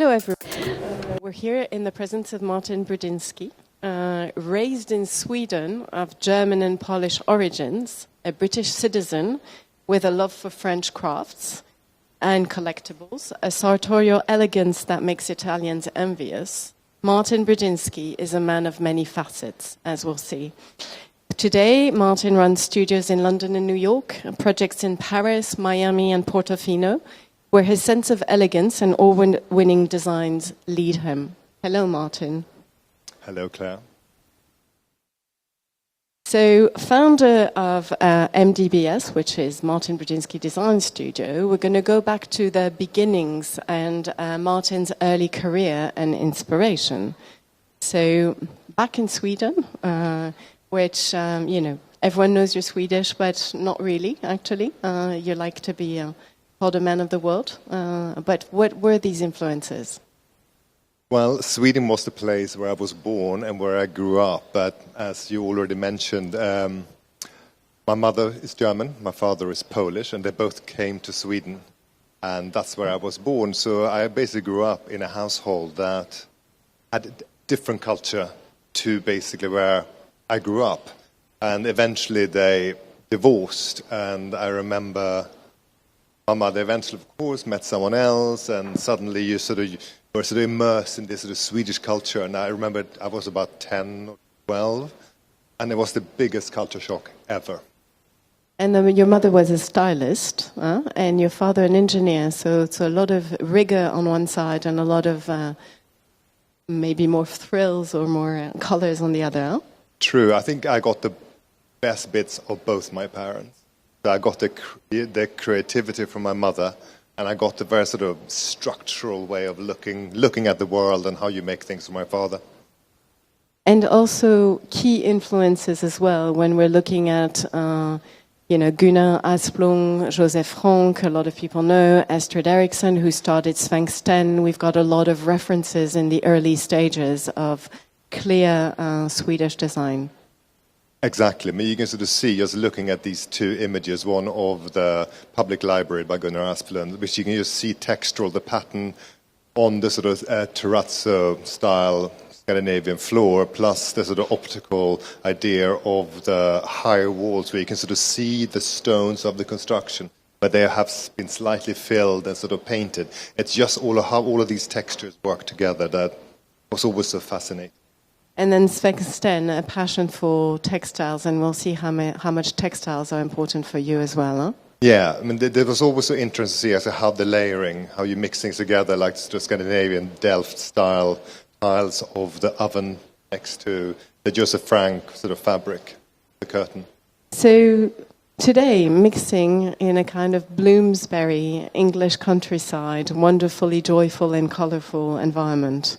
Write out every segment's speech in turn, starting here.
Hello, everyone. We're here in the presence of Martin Brudnizki, raised in Sweden of German and Polish origins, a British citizen with a love for French crafts and collectibles, a sartorial elegance that makes Italians envious. Martin Brudnizki is a man of many facets, as we'll see. Today, Martin runs studios in London and New York, projects in Paris, Miami, and Portofino, where his sense of elegance and award-winning designs lead him. Hello, Martin. Hello, Clara. So, founder of MBDS, which is Martin Brudnizki Design Studio, we're going to go back to the beginnings and Martin's early career and inspiration. So, back in Sweden, which, everyone knows you're Swedish, but not really, actually. You like to be called a man of the world. But what were these influences? Well, Sweden was the place where I was born and where I grew up. But as you already mentioned, my mother is German, my father is Polish, and they both came to Sweden. And that's where I was born. So I basically grew up in a household that had a different culture to basically where I grew up. And eventually they divorced. And I remember my mother eventually, of course, met someone else. And suddenly you were sort of immersed in this sort of Swedish culture. And I remember I was about 10 or 12. And it was the biggest culture shock ever. And your mother was a stylist, and your father an engineer. So it's a lot of rigor on one side and a lot of maybe more thrills or more colors on the other. Huh? True. I think I got the best bits of both my parents. So I got the creativity from my mother, and I got the very sort of structural way of looking at the world and how you make things from my father. And also key influences as well when we're looking at, Gunnar Asplund, Joseph Frank, a lot of people know, Astrid Eriksson, who started Sphinx 10. We've got a lot of references in the early stages of clear Swedish design. Exactly. I mean, you can sort of see, just looking at these two images, one of the public library by Gunnar Asplund, which you can just see textural, the pattern on the sort of terrazzo-style Scandinavian floor, plus the sort of optical idea of the higher walls, where you can sort of see the stones of the construction, but they have been slightly filled and sort of painted. It's just how all of these textures work together that was always so fascinating. And then Sphinx 10, a passion for textiles, and we'll see how much textiles are important for you as well, huh? Yeah, I mean, there was always so interesting to see how the layering, how you mix things together, like the Scandinavian Delft-style tiles of the oven next to the Joseph Frank sort of fabric, the curtain. So today, mixing in a kind of Bloomsbury English countryside, wonderfully joyful and colourful environment.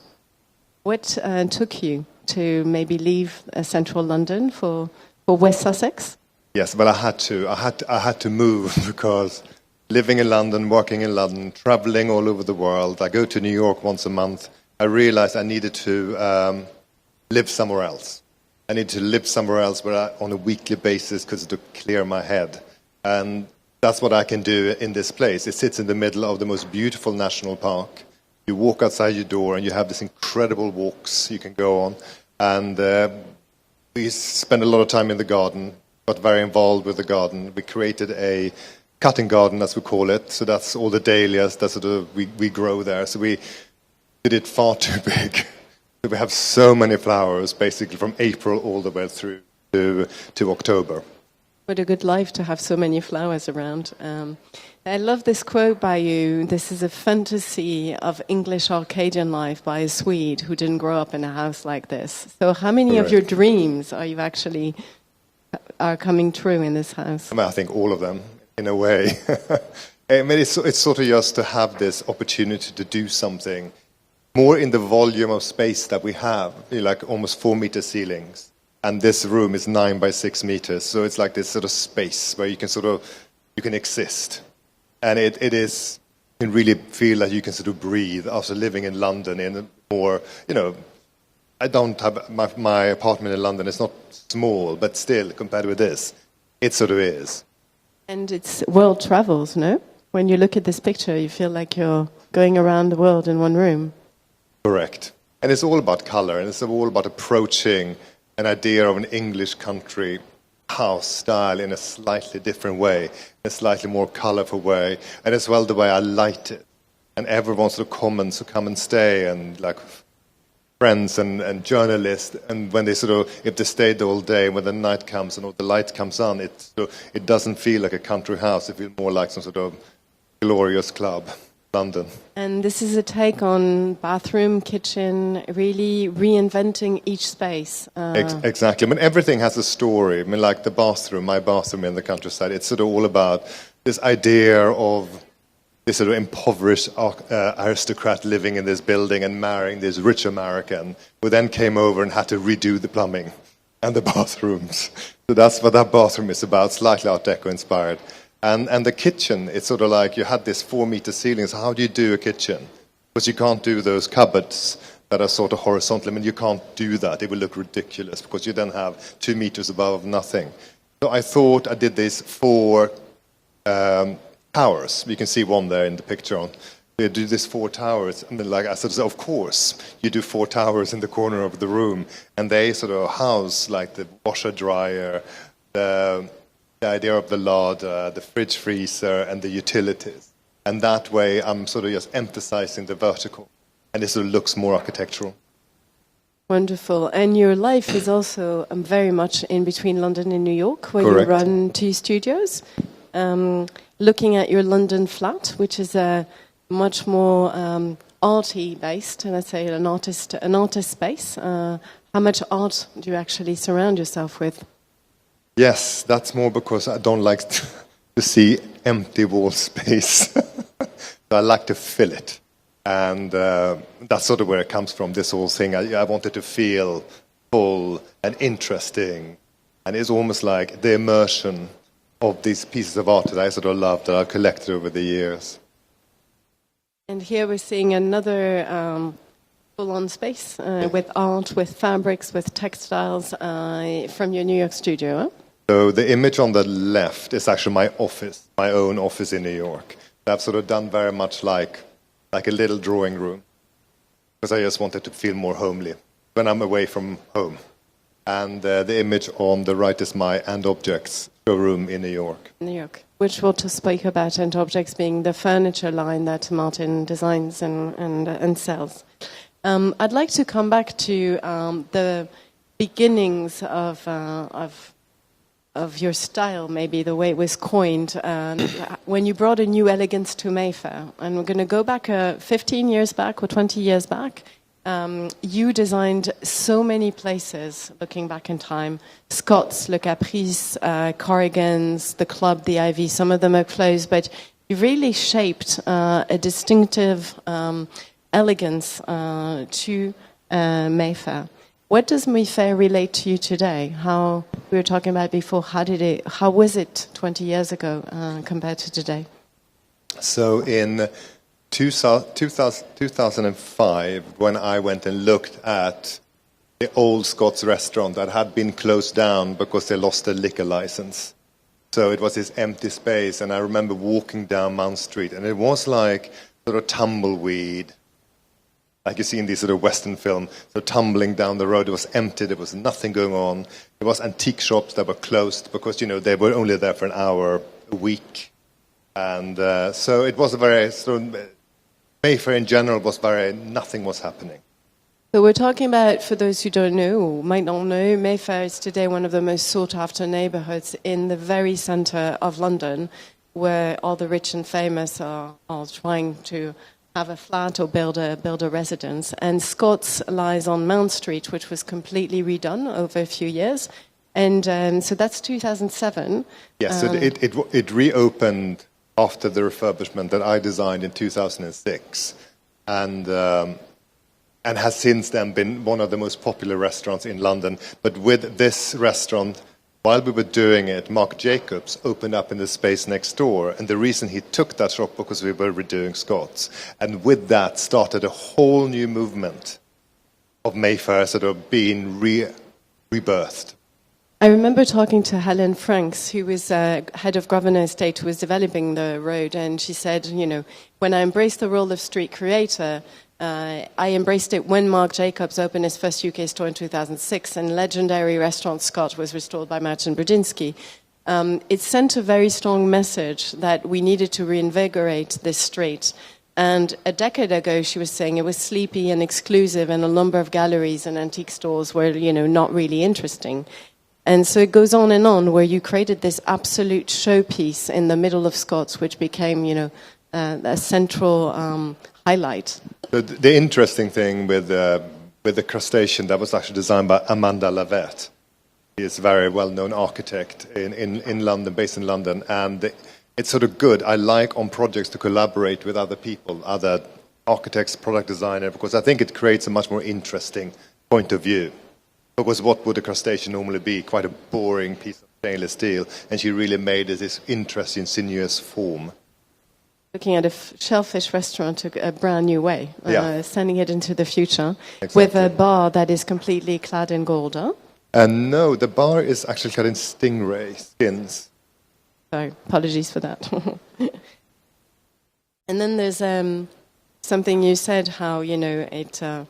What took you to maybe leave central London for West Sussex? Yes, but I had to move because living in London, working in London, traveling all over the world. I go to New York once a month. I realized I needed to live somewhere else. I needed to live somewhere else on a weekly basis because to clear my head. And that's what I can do in this place. It sits in the middle of the most beautiful national park. You walk outside your door and you have these incredible walks you can go on. And we spend a lot of time in the garden, got very involved with the garden. We created a cutting garden, as we call it. So that's all the dahlias that sort of we grow there. So we did it far too big. So we have so many flowers, basically from April all the way through to October. What a good life to have so many flowers around. I love this quote by you. This is a fantasy of English Arcadian life by a Swede who didn't grow up in a house like this. So how many of your dreams are coming true in this house? I think all of them, in a way. I mean, it's sort of just to have this opportunity to do something more in the volume of space that we have, like almost 4-meter ceilings. And this room is 9 by 6 meters. So it's like this sort of space where you can exist. And you can really feel that you can sort of breathe after living in London in a more, I don't have my apartment in London. It's not small, but still, compared with this, it sort of is. And it's world travels, no? When you look at this picture, you feel like you're going around the world in one room. Correct. And it's all about color, and it's all about approaching an idea of an English country house style in a slightly different way, in a slightly more colorful way, and as well the way I light it. And everyone sort of comments who come and stay, and like friends and journalists, and when they sort of, if they stayed all day, when the night comes and all the light comes on, it doesn't feel like a country house. It feels more like some sort of glorious club, London. And this is a take on bathroom, kitchen, really reinventing each space. Exactly. I mean, everything has a story. I mean, like the bathroom, my bathroom in the countryside, it's sort of all about this idea of this sort of impoverished aristocrat living in this building and marrying this rich American who then came over and had to redo the plumbing and the bathrooms. So that's what that bathroom is about, slightly Art Deco inspired. And the kitchen, it's sort of like you had this 4-meter ceiling. So how do you do a kitchen? Because you can't do those cupboards that are sort of horizontal. I mean, you can't do that. It will look ridiculous because you then have 2 meters above nothing. So I thought I did these 4 towers. You can see one there in the picture on. They do these 4 towers, and then like I said, of course, you do 4 towers in the corner of the room, and they sort of house like the washer dryer, the idea of the larder, the fridge freezer, and the utilities. And that way, I'm sort of just emphasizing the vertical, and it sort of looks more architectural. Wonderful. And your life is also very much in between London and New York, where Correct. you run 2 studios. Looking at your London flat, which is a much more arty based, and I'd say an artist space. How much art do you actually surround yourself with? Yes, that's more because I don't like to see empty wall space. So I like to fill it. And that's sort of where it comes from, this whole thing. I wanted to feel full and interesting. And it's almost like the immersion of these pieces of art that I sort of love, that I've collected over the years. And here we're seeing another full-on space with art, with fabrics, with textiles from your New York studio. Huh? So the image on the left is actually my office, my own office in New York. I've sort of done very much like a little drawing room, because I just wanted to feel more homely when I'm away from home. And the image on the right is my And Objects showroom in New York. New York, which we'll just speak about, And Objects being the furniture line that Martin designs and sells. I'd like to come back to the beginnings of your style, maybe the way it was coined, when you brought a new elegance to Mayfair. And we're going to go back 15 years back or 20 years back. You designed so many places, looking back in time. Scott's, Le Caprice, Corrigan's, the Club, the Ivy. Some of them are closed, but you really shaped a distinctive elegance to Mayfair. What does Mayfair relate to you today? How we were talking about before. How was it 20 years ago compared to today? So in 2005, when I went and looked at the old Scott's restaurant that had been closed down because they lost their liquor license. So it was this empty space, and I remember walking down Mount Street, and it was like sort of tumbleweed, like you see in these sort of Western film, so tumbling down the road. It was empty, there was nothing going on. There was antique shops that were closed because, you know, they were only there for an hour a week. And so it was a very sort of, Mayfair in general was nothing was happening. So we're talking about, for those who don't know or might not know, Mayfair is today one of the most sought-after neighbourhoods in the very centre of London, where all the rich and famous are trying to have a flat or build a residence. And Scott's lies on Mount Street, which was completely redone over a few years. And so that's 2007. Yes, it reopened after the refurbishment that I designed in 2006, and has since then been one of the most popular restaurants in London. But with this restaurant, while we were doing it, Marc Jacobs opened up in the space next door, and the reason he took that shop because we were redoing Scott's, and with that started a whole new movement of Mayfair sort of being rebirthed. I remember talking to Helen Franks, who was head of Grosvenor Estate, who was developing the road, and she said, you know, when I embraced the role of street creator, I embraced it when Marc Jacobs opened his first UK store in 2006, and legendary restaurant Scott was restored by Martin Brudnizki. It sent a very strong message that we needed to reinvigorate this street. And a decade ago, she was saying it was sleepy and exclusive, and a number of galleries and antique stores were, you know, not really interesting. And so it goes on, where you created this absolute showpiece in the middle of Scots, which became, you know, a central highlight. The interesting thing with the crustacean, that was actually designed by Amanda Lavette. He is a very well-known architect in London, based in London, and it's sort of good. I like on projects to collaborate with other people, other architects, product designer, because I think it creates a much more interesting point of view. Because what would a crustacean normally be? Quite a boring piece of stainless steel, and she really made it this interesting, sinuous form. Looking at a shellfish restaurant a brand new way, sending it into the future, exactly. With a bar that is completely clad in gold. Huh? No, the bar is actually clad in stingray skins. Sorry, apologies for that. And then there's something you said, how, you know,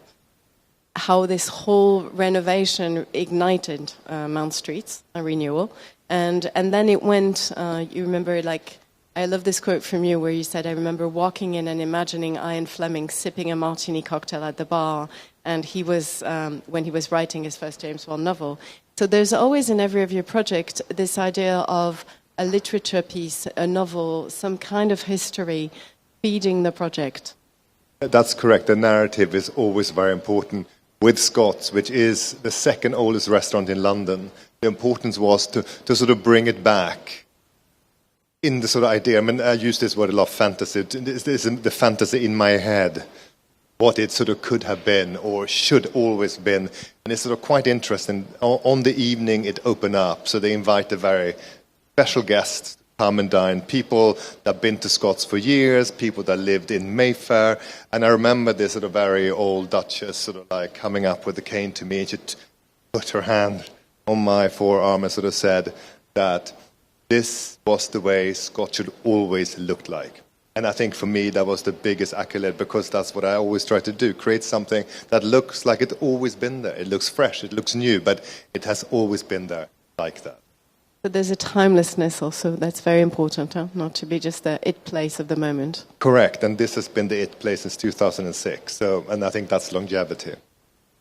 how this whole renovation ignited Mount Street's a renewal, and then it went. You remember, like, I love this quote from you where you said, "I remember walking in and imagining Ian Fleming sipping a martini cocktail at the bar," and he was when he was writing his first James Bond novel. So there's always in every of your project this idea of a literature piece, a novel, some kind of history feeding the project. That's correct. The narrative is always very important. With Scott's, which is the second oldest restaurant in London, the importance was to sort of bring it back in the sort of idea. I mean, I use this word a lot, fantasy. This is the fantasy in my head, what it sort of could have been or should always been. And it's sort of quite interesting. On the evening, it opened up, so they invite the very special guests to come and dine, people that have been to Scott's for years, people that lived in Mayfair. And I remember this sort of very old Duchess sort of like coming up with a cane to me, and she put her hand on my forearm and sort of said that this was the way Scott should always look like. And I think for me that was the biggest accolade, because that's what I always try to do, create something that looks like it's always been there. It looks fresh, it looks new, but it has always been there like that. But there's a timelessness also that's very important, huh? Not to be just the it place of the moment. Correct, and this has been the it place since 2006, and I think that's longevity.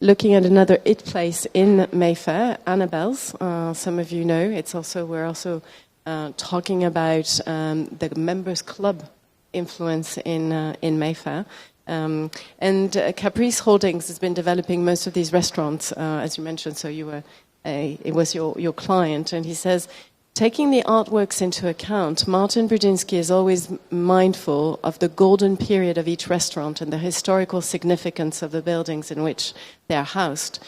Looking at another it place in Mayfair, Annabelle's. Some of you know, we're also talking about the members' club influence in Mayfair. And Caprice Holdings has been developing most of these restaurants, as you mentioned, so you were it was your client, and he says, taking the artworks into account, Martin Brudnizki is always mindful of the golden period of each restaurant and the historical significance of the buildings in which they are housed.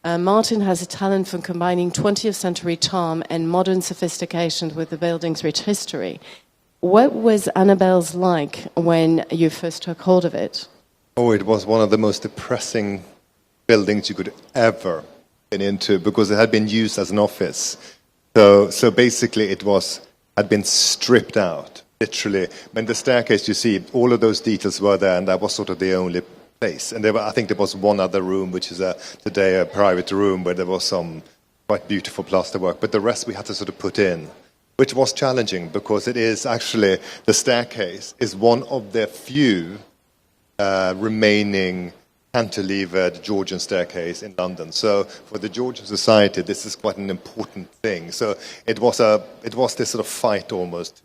Martin has a talent for combining 20th century charm and modern sophistication with the building's rich history. What was Annabelle's like when you first took hold of it? Oh, it was one of the most depressing buildings you could ever get into, because it had been used as an office. So basically it had been stripped out, literally. When the staircase, you see, all of those details were there, and that was sort of the only place. And I think there was one other room, which is today a private room, where there was some quite beautiful plasterwork, but the rest we had to sort of put in, which was challenging, because it is actually, the staircase is one of the few remaining cantilevered Georgian staircase in London. So for the Georgian society, this is quite an important thing. So it was this sort of fight almost to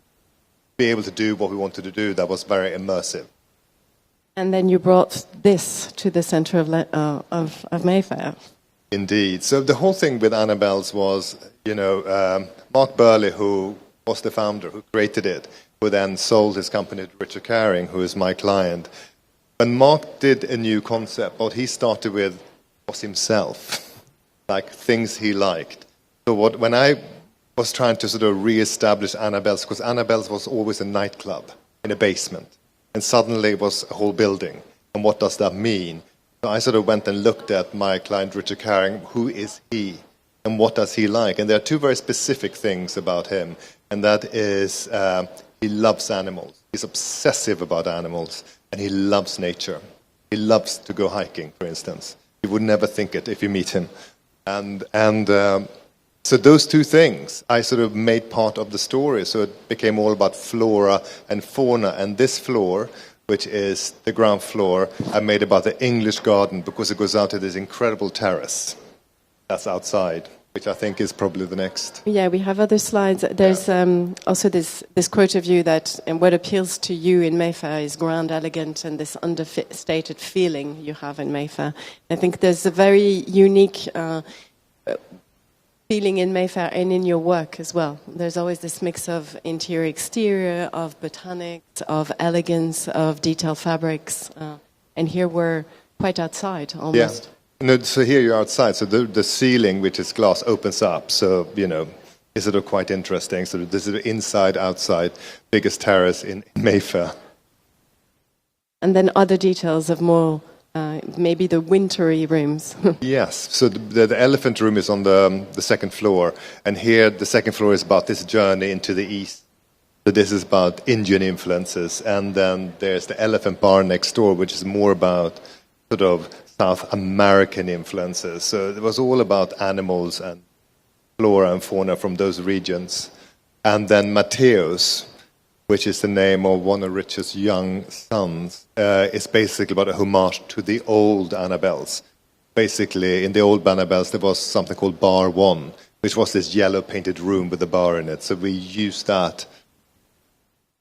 be able to do what we wanted to do that was very immersive. And then you brought this to the center of Mayfair. Indeed. So the whole thing with Annabelle's was, Mark Burley, who was the founder, who created it, who then sold his company to Richard Caring, who is my client. When Mark did a new concept, what he started with was himself, like things he liked. So when I was trying to sort of re-establish Annabelle's, because Annabelle's was always a nightclub in a basement, and suddenly it was a whole building. And what does that mean? So I sort of went and looked at my client, Richard Caring, who is he? and what does he like. And there are two very specific things about him, and that is he loves animals. He's obsessive about animals, and he loves nature. He loves to go hiking, for instance. You would never think it if you meet him. So those two things I sort of made part of the story. So it became all about flora and fauna. And this floor, which is the ground floor, I made about the English garden because it goes out to this incredible terrace that's outside, which I think is probably the next. Yeah, we have other slides. There's also this quote of you that and what appeals to you in Mayfair is grand, elegant, and this understated feeling you have in Mayfair. I think there's a very unique feeling in Mayfair and in your work as well. There's always this mix of interior, exterior, of botanics, of elegance, of detailed fabrics. And here we're quite outside, almost. Yeah. No, so here you're outside. So the ceiling, which is glass, opens up. So, is it quite interesting? So this is the inside, outside, biggest terrace in Mayfair. And then other details of more... maybe the wintry rooms. Yes, so the elephant room is on the second floor, and here the second floor is about this journey into the east. So this is about Indian influences, and then there's the elephant bar next door, which is more about sort of South American influences. So it was all about animals and flora and fauna from those regions. And then Matteo's, which is the name of one of Richard's young sons, is basically about a homage to the old Annabelles. Basically, in the old Annabelles, there was something called Bar 1, which was this yellow painted room with a bar in it. So we used that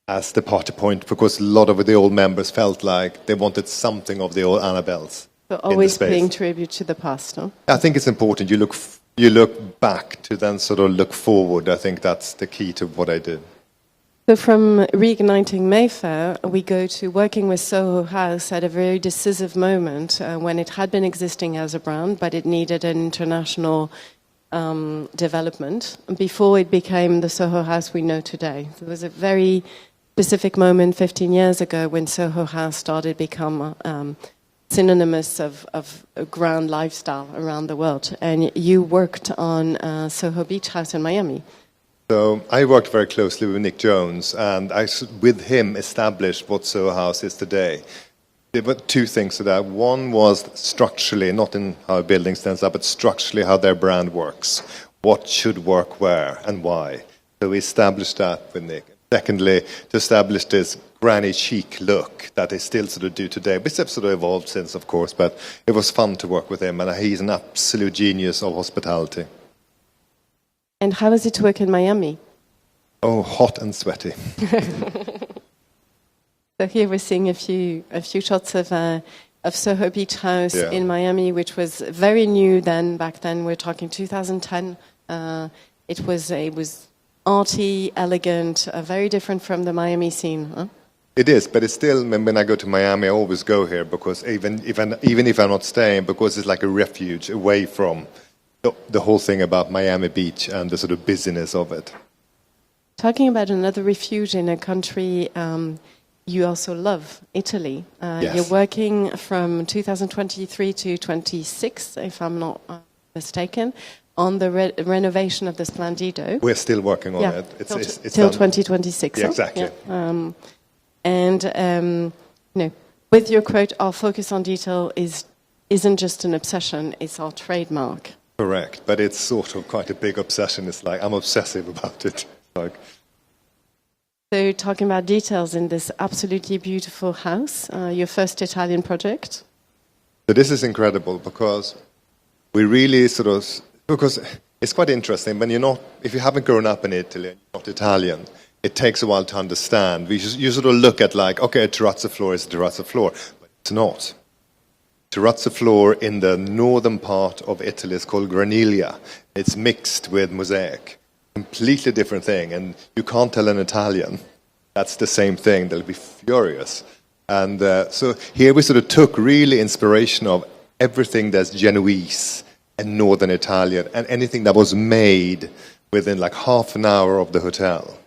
as the party point because a lot of the old members felt like they wanted something of the old Annabelles. So always paying tribute to the past, no? I think it's important. You look back to then sort of look forward. I think that's the key to what I did. So from reigniting Mayfair, we go to working with Soho House at a very decisive moment when it had been existing as a brand, but it needed an international development before it became the Soho House we know today. There was a very specific moment 15 years ago when Soho House started to become synonymous of a grand lifestyle around the world. And you worked on Soho Beach House in Miami. So I worked very closely with Nick Jones, and I, with him, established what Soho House is today. There were two things to that. One was structurally, not in how a building stands up, but structurally how their brand works. What should work where and why. So we established that with Nick. Secondly, to establish this granny chic look that they still sort of do today. Which have sort of evolved since, of course, but it was fun to work with him, and he's an absolute genius of hospitality. And how was it to work in Miami? Oh, hot and sweaty. So here we're seeing a few shots of Soho Beach House in Miami, which was very new then. Back then, we're talking 2010. It was arty, elegant, very different from the Miami scene. Huh? It is, but it's still. When I go to Miami, I always go here because even if I'm not staying, because it's like a refuge away from the whole thing about Miami Beach and the sort of busyness of it. Talking about another refuge in a country you also love, Italy. Yes. You're working from 2023 to 26, if I'm not mistaken, on the renovation of the Splendido. We're still working on it. It's till 2026. Yeah, exactly. Yeah. With your quote, our focus on detail isn't just an obsession, it's our trademark. Correct, but it's sort of quite a big obsession. It's like I'm obsessive about it. So talking about details in this absolutely beautiful house, your first Italian project. So this is incredible because we really because it's quite interesting if you haven't grown up in Italy and you're not Italian, it takes a while to understand. You sort of look at like, okay, a terrazzo floor is a terrazzo floor, but it's not. Terrazzo floor in the northern part of Italy is called graniglia. It's mixed with mosaic. Completely different thing. And you can't tell an Italian that's the same thing. They'll be furious. And so here we sort of took really inspiration of everything that's Genoese and northern Italian and anything that was made within like half an hour of the hotel.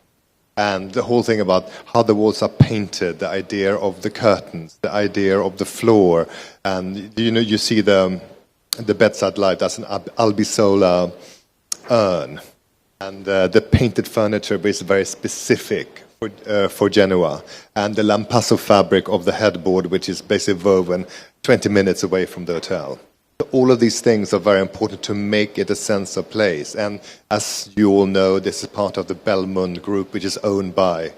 And the whole thing about how the walls are painted, the idea of the curtains, the idea of the floor, and you see the bedside light. That's an Albisola urn. And the painted furniture is very specific for Genoa. And the lampasso fabric of the headboard, which is basically woven 20 minutes away from the hotel. All of these things are very important to make it a sense of place. And as you all know, this is part of the Belmont group, which is owned by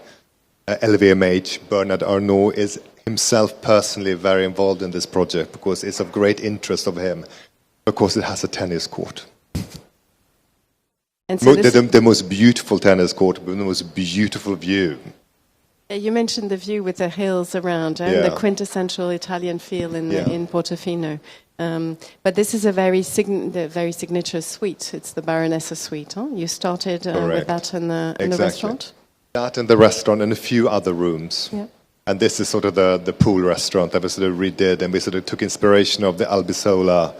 LVMH. Bernard Arnault is himself personally very involved in this project because it's of great interest of him, because it has a tennis court. And so the most beautiful tennis court with the most beautiful view. You mentioned the view with the hills around and the quintessential Italian feel in Portofino. But this is a very signature suite. It's the Baronessa suite. Huh? You started with that in the restaurant? That in the restaurant and a few other rooms. Yeah. And this is sort of the pool restaurant that we sort of redid, and we sort of took inspiration of the Albisola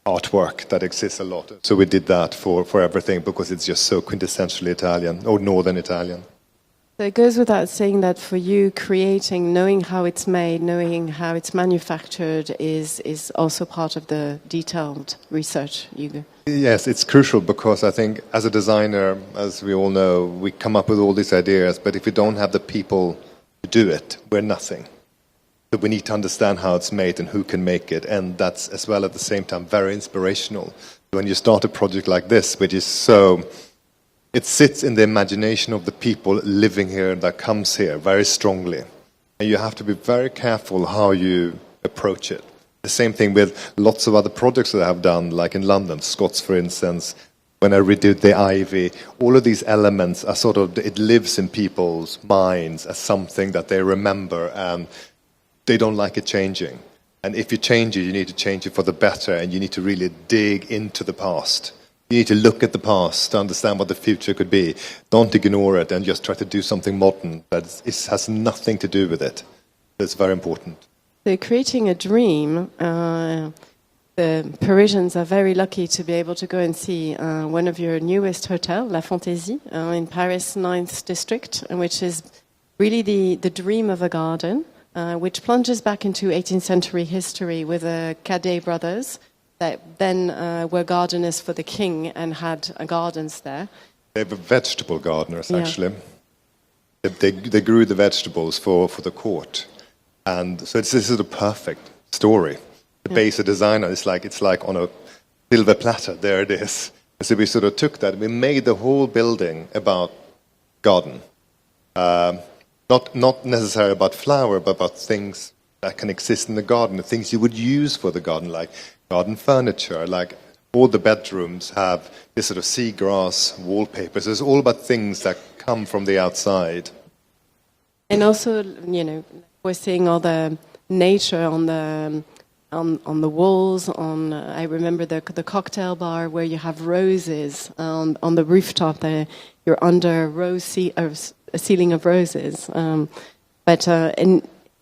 artwork that exists a lot. So we did that for everything because it's just so quintessentially Italian, or Northern Italian. So it goes without saying that for you, creating, knowing how it's made, knowing how it's manufactured is also part of the detailed research you do. Yes, it's crucial because I think as a designer, as we all know, we come up with all these ideas, but if we don't have the people to do it, we're nothing. So we need to understand how it's made and who can make it, and that's as well at the same time very inspirational. When you start a project like this, which is so, it sits in the imagination of the people living here that comes here very strongly. And you have to be very careful how you approach it. The same thing with lots of other projects that I have done, like in London, Scots for instance, when I redid the ivy, all of these elements are sort of, it lives in people's minds as something that they remember, and they don't like it changing. And if you change it, you need to change it for the better, and you need to really dig into the past. You need to look at the past to understand what the future could be. Don't ignore it and just try to do something modern that has nothing to do with it. It's very important. So creating a dream, the Parisians are very lucky to be able to go and see one of your newest hotels, La Fantaisie, in Paris 9th district, which is really the dream of a garden, which plunges back into 18th century history with the Cadet brothers that then were gardeners for the king and had gardens there. They were vegetable gardeners, actually. They grew the vegetables for the court. And so this is a perfect story. The basic designer, it's like on a silver platter, there it is. And so we sort of took that, we made the whole building about garden. Not necessarily about flower, but about things that can exist in the garden, the things you would use for the garden, like garden furniture, like all the bedrooms have this sort of seagrass wallpaper. So it's all about things that come from the outside. And also, we're seeing all the nature on the walls. I remember the cocktail bar where you have roses on the rooftop. You're under a ceiling of roses. And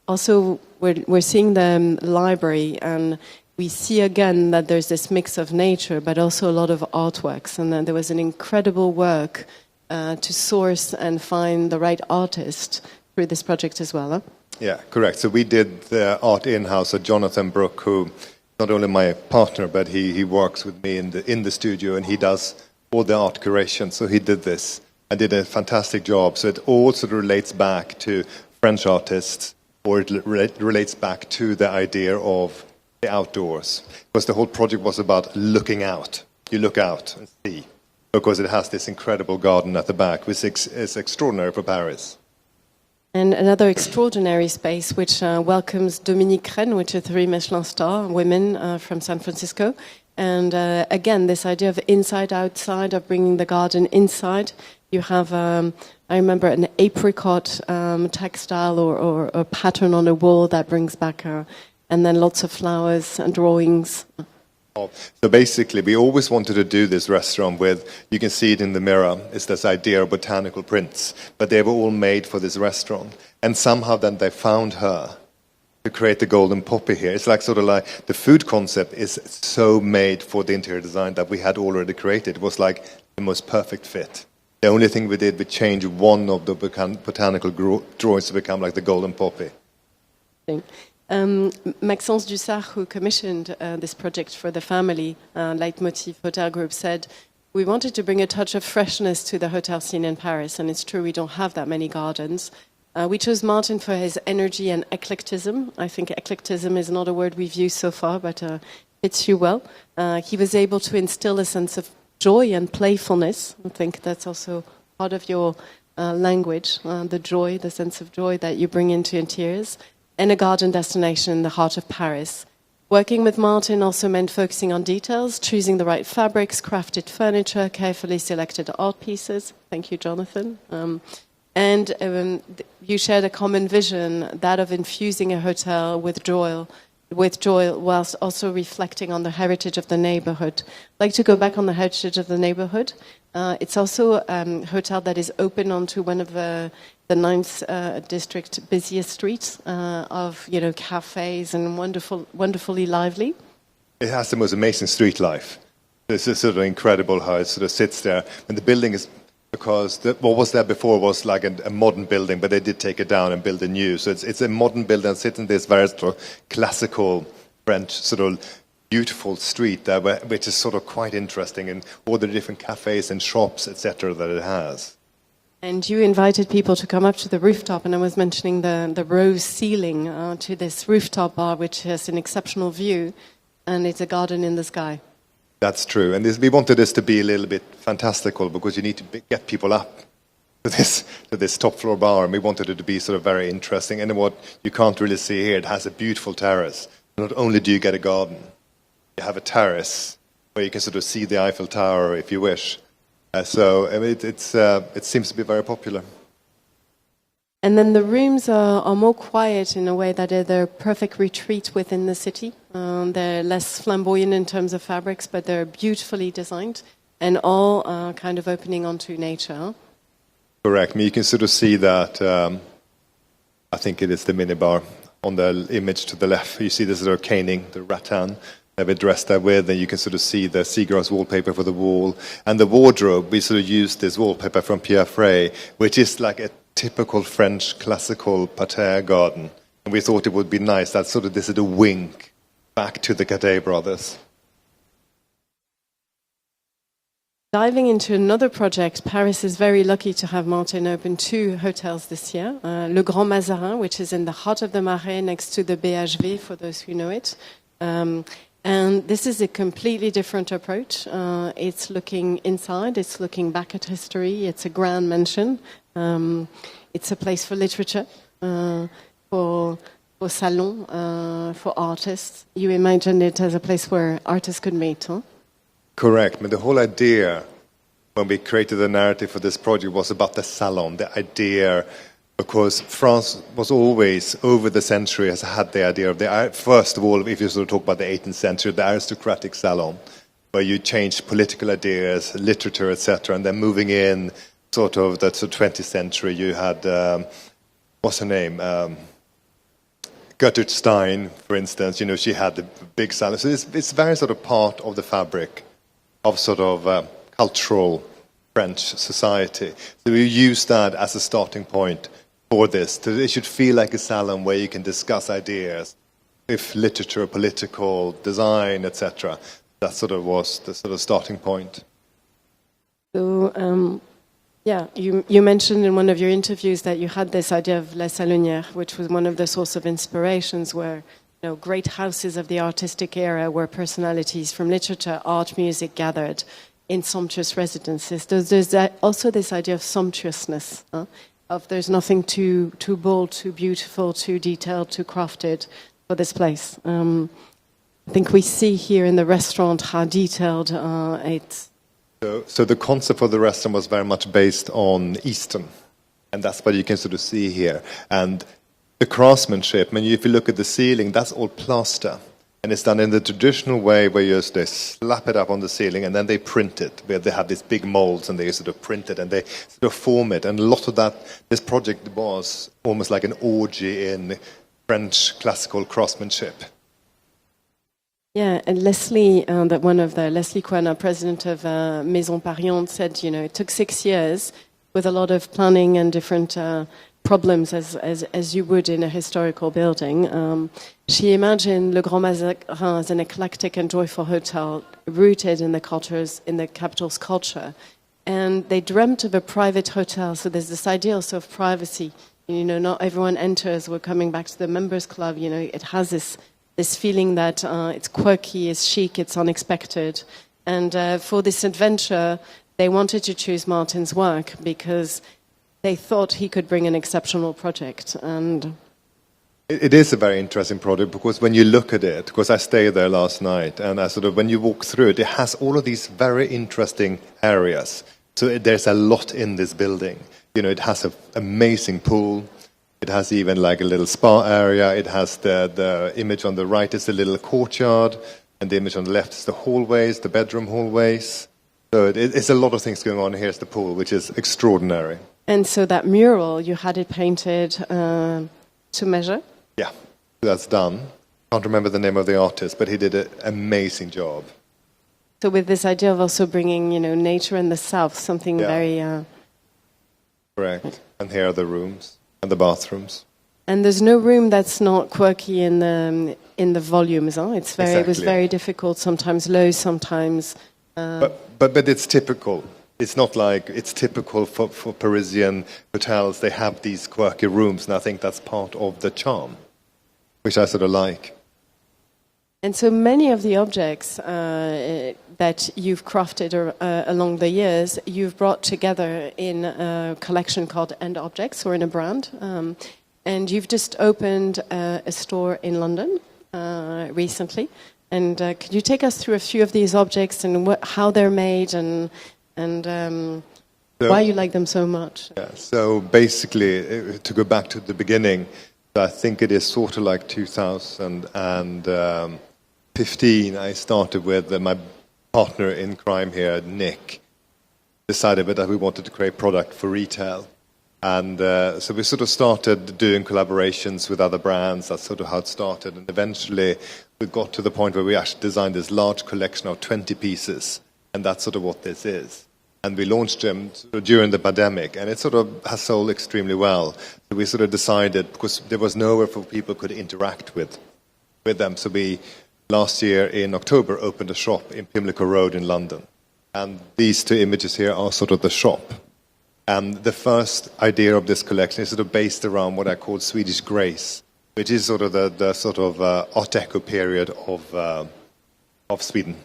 also we're seeing the library, and we see again that there's this mix of nature, but also a lot of artworks. And there was an incredible work to source and find the right artist through this project as well. Huh? Yeah, correct. So we did the art in-house. So Jonathan Brooke, who not only my partner, but he works with me in the studio, and he does all the art curation. So he did this and did a fantastic job. So it also relates back to French artists, or it relates back to the idea of the outdoors. Because the whole project was about looking out. You look out and see, because it has this incredible garden at the back, which is extraordinary for Paris. And another extraordinary space which welcomes Dominique Rennes, which is 3 Michelin star women from San Francisco. And again, this idea of inside, outside, of bringing the garden inside. You have, I remember, an apricot textile or a pattern on a wall that brings back, and then lots of flowers and drawings. So basically, we always wanted to do this restaurant with, you can see it in the mirror, it's this idea of botanical prints, but they were all made for this restaurant. And somehow then they found her to create the golden poppy here. It's like sort of like the food concept is so made for the interior design that we had already created. It was like the most perfect fit. The only thing we did, we changed one of the botanical drawings to become like the golden poppy. Maxence Dussart, who commissioned this project for the family, Leitmotiv Hotel Group, said, we wanted to bring a touch of freshness to the hotel scene in Paris, and it's true we don't have that many gardens. We chose Martin for his energy and eclecticism. I think eclecticism is not a word we've used so far, but fits you well. He was able to instill a sense of joy and playfulness. I think that's also part of your language, the joy, the sense of joy that you bring into interiors, and a garden destination in the heart of Paris. Working with Martin also meant focusing on details, choosing the right fabrics, crafted furniture, carefully selected art pieces. Thank you, Jonathan. And you shared a common vision, that of infusing a hotel with joy, whilst also reflecting on the heritage of the neighborhood. I'd like to go back on the heritage of the neighborhood. It's also a hotel that is open onto one of the 9th district busiest streets of cafes and wonderfully lively. It has the most amazing street life. It's sort of incredible how it sort of sits there. And the building is, because what was there before was like a modern building, but they did take it down and build a new. So it's a modern building and sits in this very sort of classical French sort of beautiful street there, which is sort of quite interesting, and all the different cafes and shops, etc., that it has. And you invited people to come up to the rooftop, and I was mentioning the rose ceiling to this rooftop bar, which has an exceptional view, and it's a garden in the sky. That's true, and we wanted this to be a little bit fantastical, because you need to get people up to this top floor bar, and we wanted it to be sort of very interesting. And what you can't really see here, it has a beautiful terrace. Not only do you get a garden, you have a terrace where you can sort of see the Eiffel Tower if you wish. So I mean, it seems to be very popular. And then the rooms are more quiet in a way that they're a perfect retreat within the city. They're less flamboyant in terms of fabrics, but they're beautifully designed and all kind of opening onto nature. Correct. I mean, you can sort of see that, I think it is the minibar on the image to the left. You see this little caning, the rattan. They've addressed that with, and you can sort of see the seagrass wallpaper for the wall. And the wardrobe, we sort of used this wallpaper from Pierre Frey, which is like a typical French classical parterre garden. And we thought it would be nice, that sort of this is a wink back to the Cadet brothers. Diving into another project, Paris is very lucky to have Martin open 2 hotels this year. Le Grand Mazarin, which is in the heart of the Marais, next to the BHV, for those who know it. And this is a completely different approach. It's looking inside, it's looking back at history, it's a grand mansion. It's a place for literature, for salon, for artists. You imagined it as a place where artists could meet, huh? Correct. But the whole idea, when we created the narrative for this project, was about the salon, the idea. Because France was always, over the century, has had the idea of first of all, if you sort of talk about the 18th century, the aristocratic salon, where you change political ideas, literature, etc., and then moving in, sort of, that's the 20th century, you had, what's her name? Gertrude Stein, for instance, she had the big salon. So it's very sort of part of the fabric of sort of cultural French society. So we use that as a starting point for this. It should feel like a salon where you can discuss ideas, if literature, political, design, etc. That sort of was the sort of starting point. So, you mentioned in one of your interviews that you had this idea of Les Salonnières, which was one of the source of inspirations, where great houses of the artistic era, where personalities from literature, art, music gathered in sumptuous residences. There's also this idea of sumptuousness, of there's nothing too bold, too beautiful, too detailed, too crafted for this place. I think we see here in the restaurant how detailed it's. So the concept for the restaurant was very much based on Eastern, and that's what you can sort of see here. And the craftsmanship, if you look at the ceiling, that's all plaster. And it's done in the traditional way where they slap it up on the ceiling and then they print it, where they have these big molds and they sort of print it and they sort of form it. And a lot of that, this project was almost like an orgy in French classical craftsmanship. Yeah, and Leslie Quena, president of Maison&Objet Paris, said, it took 6 years with a lot of planning and different problems as you would in a historical building. She imagined Le Grand Mazarin as an eclectic and joyful hotel rooted in the capital's culture. And they dreamt of a private hotel, so there's this idea also of privacy. You know, not everyone enters. We're coming back to the members club. You know, it has this feeling that it's quirky, it's chic, it's unexpected. And for this adventure, they wanted to choose Martin's work because they thought he could bring an exceptional project. And it is a very interesting project because when you look at it, because I stayed there last night, and when you walk through it, it has all of these very interesting areas. So there's a lot in this building. You know, it has an amazing pool. It has even like a little spa area. It has the image on the right is a little courtyard, and the image on the left is the hallways, the bedroom hallways. So it's a lot of things going on. Here's the pool, which is extraordinary. And so that mural, you had it painted to measure? Yeah, that's done. Can't remember the name of the artist, but he did an amazing job. So with this idea of also bringing, you know, nature in the south, something very... Correct. And here are the rooms and the bathrooms. And there's no room that's not quirky in the volumes. Huh? It was very difficult, sometimes low, sometimes... But it's typical. It's not like it's typical for Parisian hotels. They have these quirky rooms, and I think that's part of the charm, which I sort of like. And so many of the objects that you've crafted along the years, you've brought together in a collection called End Objects, or in a brand. And you've just opened a store in London recently. And could you take us through a few of these objects and how they're made and why you like them so much? Yeah, so basically, to go back to the beginning, I think it is sort of like 2015, I started with my partner in crime here, Nick, decided that we wanted to create product for retail. And so we sort of started doing collaborations with other brands. That's sort of how it started. And eventually we got to the point where we actually designed this large collection of 20 pieces. And that's sort of what this is. And we launched them during the pandemic, and it sort of has sold extremely well. So we sort of decided, because there was nowhere for people could interact with them. So we, last year in October, opened a shop in Pimlico Road in London. And these two images here are sort of the shop. And the first idea of this collection is sort of based around what I call Swedish grace, which is sort of the sort of Art Deco period of Sweden.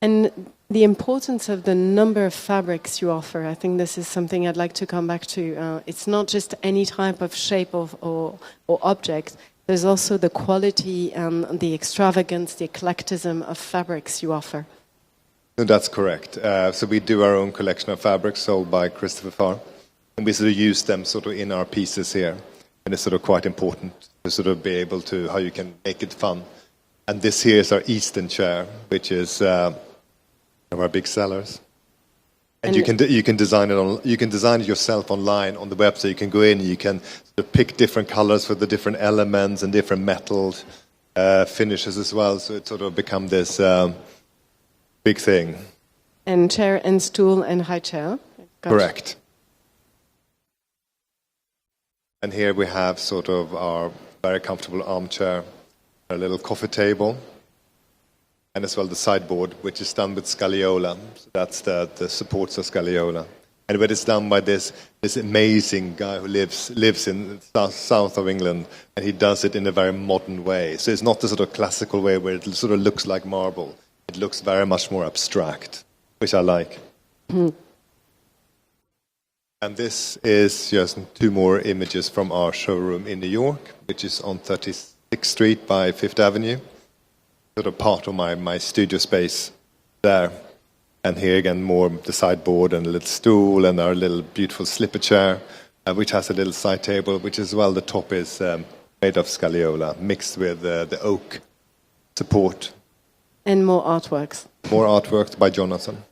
And the importance of the number of fabrics you offer, I think this is something I'd like to come back to. It's not just any type of shape or object. There's also the quality and the extravagance, the eclecticism of fabrics you offer. No, that's correct. So we do our own collection of fabrics sold by Christopher Farr, and we sort of use them sort of in our pieces here. And it's sort of quite important to sort of be able to, how you can make it fun. And this here is our Eastern chair, which is one of our big sellers. And you can design it you can design it yourself online on the website. You can go in, you can sort of pick different colors for the different elements and different metals, finishes as well. So it sort of become this big thing. And chair and stool and high chair. Gotcha. Correct. And here we have sort of our very comfortable armchair, a little coffee table, and as well the sideboard, which is done with scagliola. So that's the supports of scagliola. And it is done by this amazing guy who lives in south of England, and he does it in a very modern way. So it's not the sort of classical way where it sort of looks like marble. It looks very much more abstract, which I like. Mm. And this is just two more images from our showroom in New York, which is on 36th Street by Fifth Avenue. Sort of part of my studio space there. And here again, more the sideboard and a little stool and our little beautiful slipper chair, which has a little side table, which as well the top is made of scagliola, mixed with the oak support. And more artworks. More artworks by Jonathan.